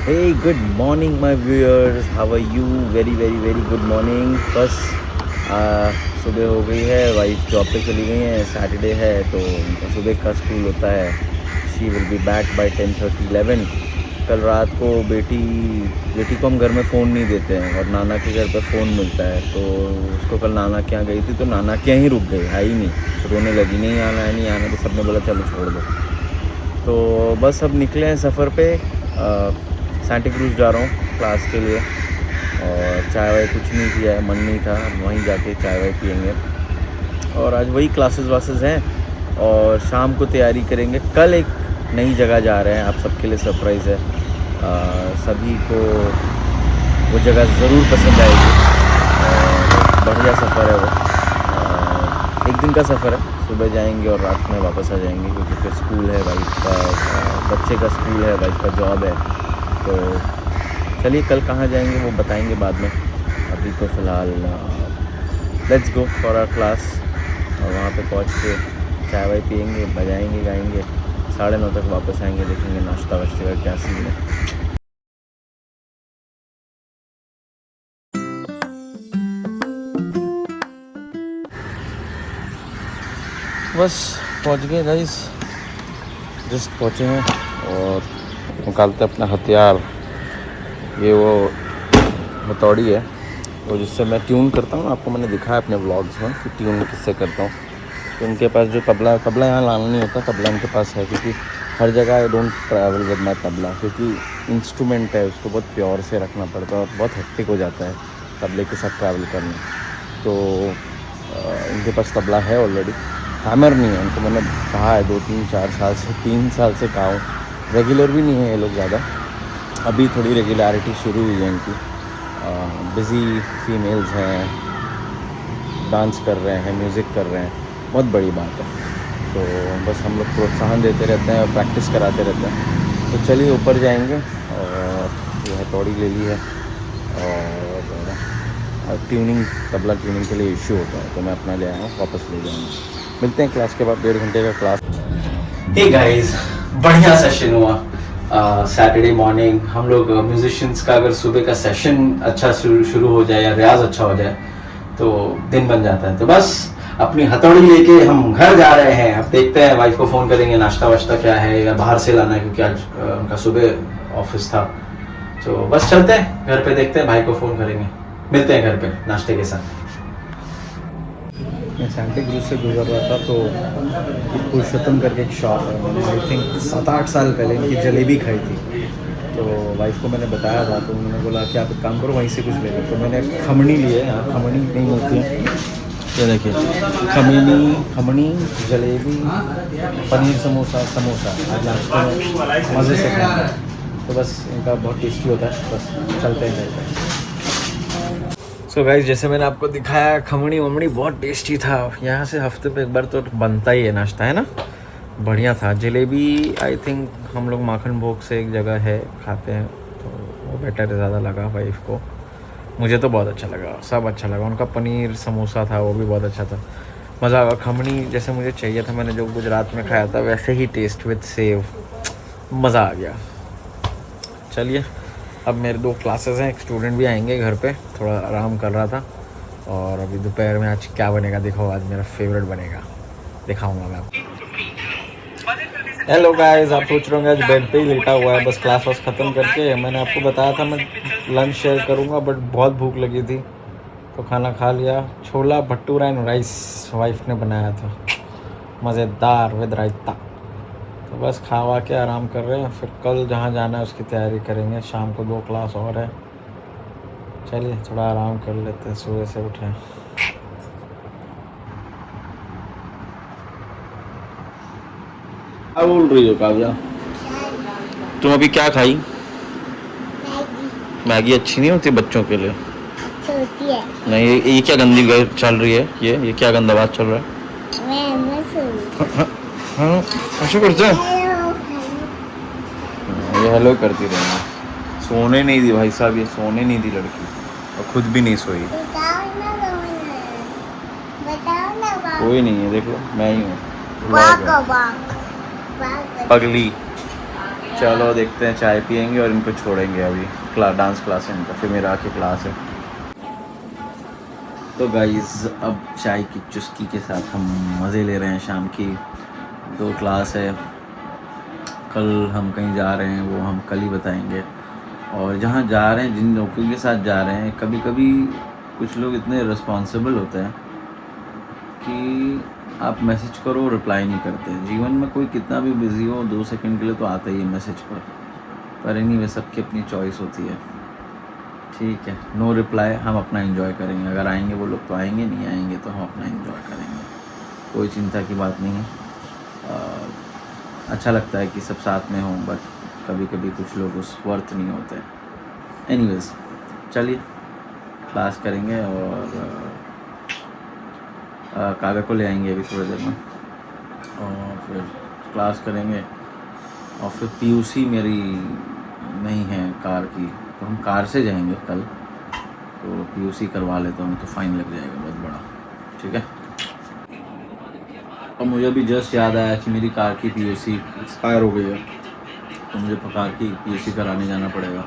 Hey good morning my viewers, how are you? Very very very good morning. बस सुबह हो गई है, वाइफ जॉब पे चली गई हैं, सैटरडे है तो उनका सुबह का स्कूल होता है। She will be back by 10:30 11। कल रात को बेटी को हम घर में फ़ोन नहीं देते हैं और नाना के घर पे फ़ोन मिलता है, तो उसको कल नाना के यहाँ गई थी तो नाना के यहाँ ही रुक गई, आई नहीं, रोने लगी, नहीं आना है नहीं आना, तो सब ने बोला चलो छोड़ दो। तो बस अब निकले हैं सफ़र पे। सांता क्रूज़ जा रहा हूँ क्लास के लिए, और चाय वाय कुछ नहीं किया है, मन नहीं था, वहीं जाके चाय वाय पियेंगे। और आज वही क्लासेस वासेस हैं और शाम को तैयारी करेंगे। कल एक नई जगह जा रहे हैं, आप सबके लिए सरप्राइज़ है। सभी को वो जगह ज़रूर पसंद आएगी और बढ़िया सफ़र है वो। एक दिन का सफ़र है, सुबह जाएंगे और रात में वापस आ जाएंगे, क्योंकि फिर स्कूल है वाइफ का, बच्चे का स्कूल है, वाइफ का जॉब है। तो चलिए कल कहाँ जाएंगे वो बताएंगे बाद में। अभी तो फ़िलहाल let's go for our class, और वहाँ पे पहुँच के चाय वाय पियेंगे, बजाएंगे, गाएंगे, 9:30 तक वापस आएंगे, देखेंगे नाश्ता वाश्ते का क्या सीन है। बस पहुँच गए गाइस, जस्ट पहुँचे हैं और निकालते अपना हथियार। ये वो हथौड़ी है तो जिससे मैं ट्यून करता हूँ, आपको मैंने दिखाया अपने व्लॉग्स में कि ट्यून किससे करता हूँ। तो उनके पास जो तबला यहाँ लाना नहीं होता, तबला उनके पास है, क्योंकि हर जगह I don't travel with my tabla, क्योंकि इंस्ट्रूमेंट है, उसको बहुत प्योर से रखना पड़ता है और बहुत हेक्टिक हो जाता है तबले के साथ ट्रैवल करना। तो इनके पास तबला है ऑलरेडी, हैमर नहीं है। उनको मैंने कहा है 3 साल से कहा हूँ, रेगुलर भी नहीं है ये लोग ज़्यादा, अभी थोड़ी रेगुलरिटी शुरू हुई है इनकी। बिज़ी फीमेल्स हैं, डांस कर रहे हैं, म्यूज़िक कर रहे हैं, बहुत बड़ी बात है। तो बस हम लोग प्रोत्साहन देते रहते हैं और प्रैक्टिस कराते रहते हैं। तो चलिए ऊपर जाएंगे, और ये हथौड़ी ले ली है, और ट्यूनिंग, तबला ट्यूनिंग के लिए इश्यू होता है, तो मैं अपना ले आया हूँ, वापस ले जाऊँगा। मिलते हैं क्लास के बाद, 1.5 घंटे का क्लास। हे गाइस, बढ़िया सेशन हुआ। सैटरडे मॉर्निंग हम लोग म्यूजिशियंस का अगर सुबह का सेशन अच्छा शुरू हो जाए या रियाज अच्छा हो जाए तो दिन बन जाता है। तो बस अपनी हथौड़ी लेके हम घर जा रहे हैं। अब देखते हैं, वाइफ को फ़ोन करेंगे नाश्ता वाश्ता क्या है, या बाहर से लाना है, क्योंकि आज उनका सुबह ऑफिस था। तो बस चलते हैं घर पे, देखते हैं, भाई को फ़ोन करेंगे, मिलते हैं घर पे नाश्ते के साथ। मैं सांता क्रूज़ से गुजर रहा था तो पुरुषोत्तम करके एक शॉप है, मैंने आई थिंक 7-8 साल पहले इनकी जलेबी खाई थी। तो वाइफ को मैंने बताया था, तो उन्होंने बोला कि आप एक काम करो, वहीं से कुछ ले लो। तो मैंने खमणी ली है, यहाँ खमणी नहीं मिलती है, ये देखिए, खमणी जलेबी, पनीर समोसा आज नाश्ते में मज़े से खाएंगे। तो बस इनका बहुत टेस्टी होता है। बस चलते हैं। सो गाइस, जैसे मैंने आपको दिखाया, खमणी वमणी बहुत टेस्टी था। यहाँ से हफ्ते पे एक बार तो बनता ही है नाश्ता, है ना, बढ़िया था। जलेबी आई थिंक हम लोग माखन भोग से एक जगह है खाते हैं, तो वो बेटर ज़्यादा लगा वाइफ को, मुझे तो बहुत अच्छा लगा, सब अच्छा लगा। उनका पनीर समोसा था, वो भी बहुत अच्छा था, मज़ा आया। खमणी जैसे मुझे चाहिए था, मैंने जो गुजरात में खाया था वैसे ही टेस्ट विद सेव, मज़ा आ गया। चलिए, अब मेरे 2 क्लासेस हैं, एक स्टूडेंट भी आएंगे घर पे, थोड़ा आराम कर रहा था। और अभी दोपहर में आज क्या बनेगा देखो, आज मेरा फेवरेट बनेगा, दिखाऊंगा मैं आपको। हेलो गाइस, आप सोच रहे होंगे आज बेड पे ही लेटा हुआ है, बस क्लास वास ख़त्म करके। मैंने आपको बताया था मैं लंच शेयर करूंगा, बट बहुत भूख लगी थी तो खाना खा लिया। छोला भटूरा एंड राइस वाइफ ने बनाया था, मज़ेदार विद रायता। तो बस खावा के आराम कर रहे हैं, फिर कल जहाँ जाना है उसकी तैयारी करेंगे। शाम को 2 क्लास और है। चलिए थोड़ा आराम कर लेते हैं, सुबह से उठे। क्या बोल रही हो काव्या? तुम अभी क्या खाई? मैगी अच्छी नहीं होती बच्चों के लिए, छोटी है। नहीं, ये क्या गंदी चल रही है, ये क्या गंदा बात चल रहा है? हाँ, ऐसे करते हैं, ये हेलो करती रही, सोने नहीं दी भाई साहब, ये सोने नहीं दी लड़की, और खुद भी नहीं सोई। कोई नहीं है, देख लो मैं ही हूँ पगली। चलो देखते हैं, चाय पियेंगे और इनको छोड़ेंगे अभी डांस क्लास है इनका, फिर मेरा आके क्लास है। तो गाइज़ अब चाय की चुस्की के साथ हम मज़े ले रहे हैं शाम की। 2 क्लास है, कल हम कहीं जा रहे हैं वो हम कल ही बताएंगे। और जहाँ जा रहे हैं, जिन लोगों के साथ जा रहे हैं, कभी कभी कुछ लोग इतने रिस्पॉन्सिबल होते हैं कि आप मैसेज करो रिप्लाई नहीं करते। जीवन में कोई कितना भी बिज़ी हो 2 सेकंड के लिए तो आता ही है मैसेज पर एनीवे सबकी अपनी चॉइस होती है। ठीक है, नो रिप्लाई, हम अपना एंजॉय करेंगे। अगर आएंगे वो लोग तो आएंगे, नहीं आएंगे तो हम अपना एंजॉय करेंगे, कोई चिंता की बात नहीं है। अच्छा लगता है कि सब साथ में हों, बट कभी कभी कुछ लोग उस वर्थ नहीं होते। एनीवेज चलिए क्लास करेंगे और काव्या को ले आएंगे अभी थोड़ी देर में और फिर क्लास करेंगे। और फिर पीयूसी मेरी नहीं है कार की, तो हम कार से जाएंगे कल। तो पीयूसी करवा लेता हूँ, तो फ़ाइन लग जाएगा बहुत बड़ा। ठीक है, और मुझे अभी जस्ट याद आया कि मेरी कार की पीयूसी एक्सपायर हो गई है, तो मुझे कार की पीयूसी कराने जाना पड़ेगा।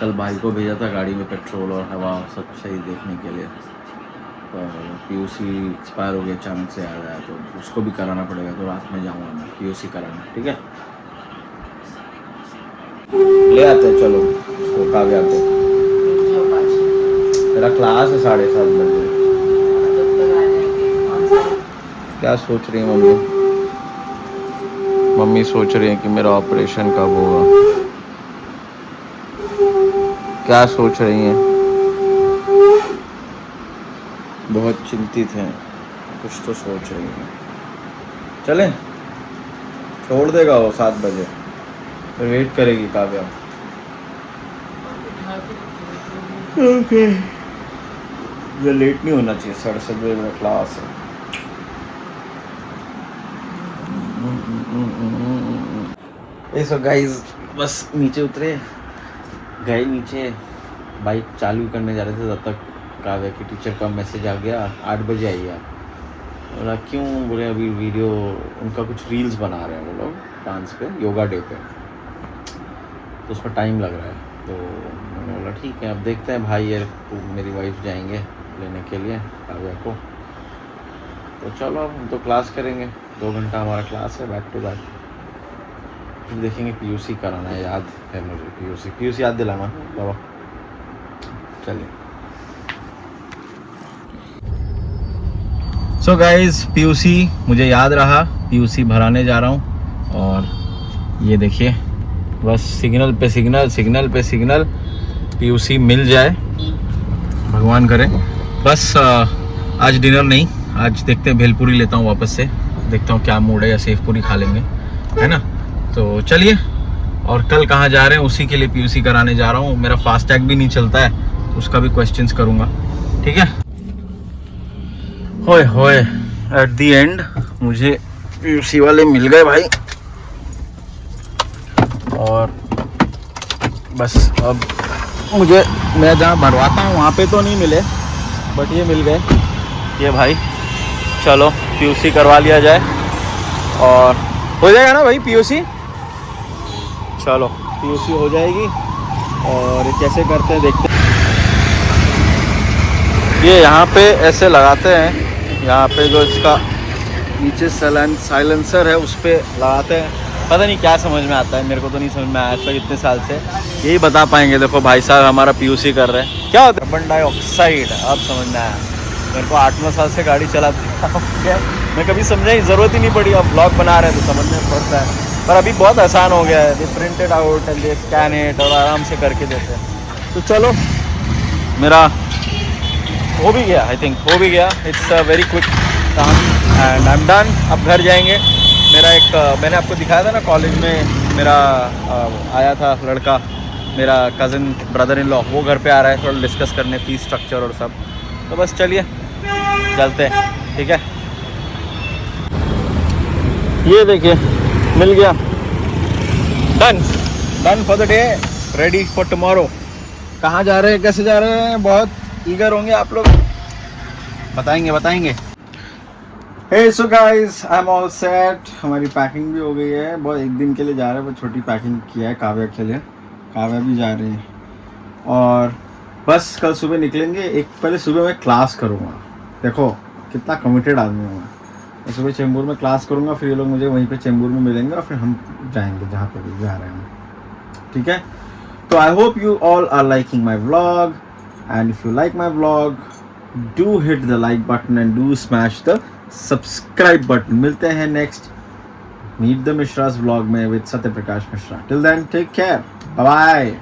कल भाई को भेजा था गाड़ी में पेट्रोल और हवा सब सही देखने के लिए, पर पीयूसी एक्सपायर हो गया, अचानक से याद आया, तो उसको भी कराना पड़ेगा। तो रात में जाऊँगा मैं पीयूसी कराना। ठीक है, ले आते हैं, चलो उसको काव्या आते। मेरा क्लास है 7:30 बजे। क्या सोच रही है मम्मी? मम्मी सोच रही है कि मेरा ऑपरेशन कब होगा। क्या सोच रही हैं? बहुत चिंतित हैं, कुछ तो सोच रही हैं। चलें, छोड़ देगा वो 7 बजे, फिर वेट करेगी काव्या। ओके, ये लेट नहीं होना चाहिए, 7:30 बजे मेरा क्लास है। सो गाइज बस नीचे उतरे, गए नीचे, बाइक चालू करने जा रहे थे, तब तक काव्या की टीचर का मैसेज आ गया, 8 बजे आई आप। बोला क्यों? बोले अभी वीडियो उनका कुछ रील्स बना रहे हैं वो लोग डांस पे, योगा डे पे, तो उसमें टाइम लग रहा है। तो मैंने बोला ठीक है, अब देखते हैं, भाई है मेरी वाइफ जाएंगे लेने के लिए काव्या को, तो चलो हम तो क्लास करेंगे। 2 घंटा हमारा क्लास है बैक टू बैक, फिर देखेंगे। पीयूसी कराना है, याद है मुझे, पीयूसी याद दिलाना बाबा। चलिए, सो गाइज पीयूसी मुझे याद रहा, पीयूसी भराने जा रहा हूँ। और ये देखिए, बस सिग्नल पे सिग्नल पीयूसी मिल जाए, भगवान करे। बस आज डिनर नहीं, आज देखते हैं भेलपुरी लेता हूँ वापस से, देखता हूँ क्या मूड है, या सेवपुरी खा लेंगे, है ना। तो चलिए, और कल कहाँ जा रहे हैं उसी के लिए पीयूसी कराने जा रहा हूँ। मेरा फास्टैग भी नहीं चलता है, तो उसका भी क्वेश्चंस करूँगा। ठीक है, होए होए, एट दी एंड मुझे पीयूसी वाले मिल गए भाई। और बस अब मुझे, मैं जहाँ भरवाता हूँ वहाँ पे तो नहीं मिले, बट ये मिल गए ये भाई। चलो पीयूसी करवा लिया जाए और हो जाएगा ना भाई पीयूसी। चलो पीयूसी हो जाएगी, और कैसे करते हैं देखते हैं। ये यहाँ पे ऐसे लगाते हैं, यहाँ पे जो इसका नीचे साइलेंसर है उस पर लगाते हैं। पता नहीं क्या समझ में आता है, मेरे को तो नहीं समझ में आया आज तक इतने साल से। यही बता पाएंगे। देखो भाई साहब हमारा पीयूसी कर रहे हैं। क्या होता है? Carbon dioxide. अब समझ में आया, मेरे को 8-9 साल से गाड़ी चलाती है, मैं कभी समझा ही, ज़रूरत ही नहीं पड़ी। अब ब्लॉग बना रहे हैं तो समझ में पड़ता है, पर अभी बहुत आसान हो गया है। They printed out and they scan it और आराम से करके देते हैं। तो चलो, मेरा हो भी गया, आई थिंक हो भी गया। इट्स अ वेरी क्विक काम एंड आई एम डन। अब घर जाएंगे। मेरा एक, मैंने आपको दिखाया था ना कॉलेज में, मेरा आया था लड़का, मेरा कज़न ब्रदर इन लॉ, वो घर पे आ रहा है थोड़ा डिस्कस करने फीस स्ट्रक्चर और सब। तो बस चलिए चलते हैं, ठीक है। ये देखिए मिल गया, done for the day, ready for tomorrow. कहाँ जा रहे हैं, कैसे जा रहे हैं, बहुत ईगर होंगे आप लोग, बताएंगे। Hey so guys I am all set. हमारी पैकिंग भी हो गई है. बहुत एक दिन के लिए जा रहे हैं, बहुत छोटी पैकिंग किया है काव्या के लिए. काव्या भी जा रही है और बस कल सुबह निकलेंगे. एक पहले सुबह मैं क्लास करूँगा. देखो कितना कमिटेड आदमी हूँ मैं सुबह चेंबूर में क्लास करूँगा, फिर ये लोग मुझे वहीं पे चेंबूर में मिलेंगे और फिर हम जाएंगे जहाँ पे भी जा रहे हैं. ठीक है. तो I hope you all are liking my vlog and if you like my vlog do hit the like button and do smash the subscribe button. मिलते हैं next meet the Mishras vlog में with Satya Prakash Mishra. Till then take care. Bye bye.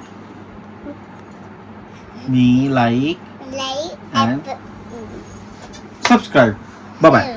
Me like and subscribe. Bye bye.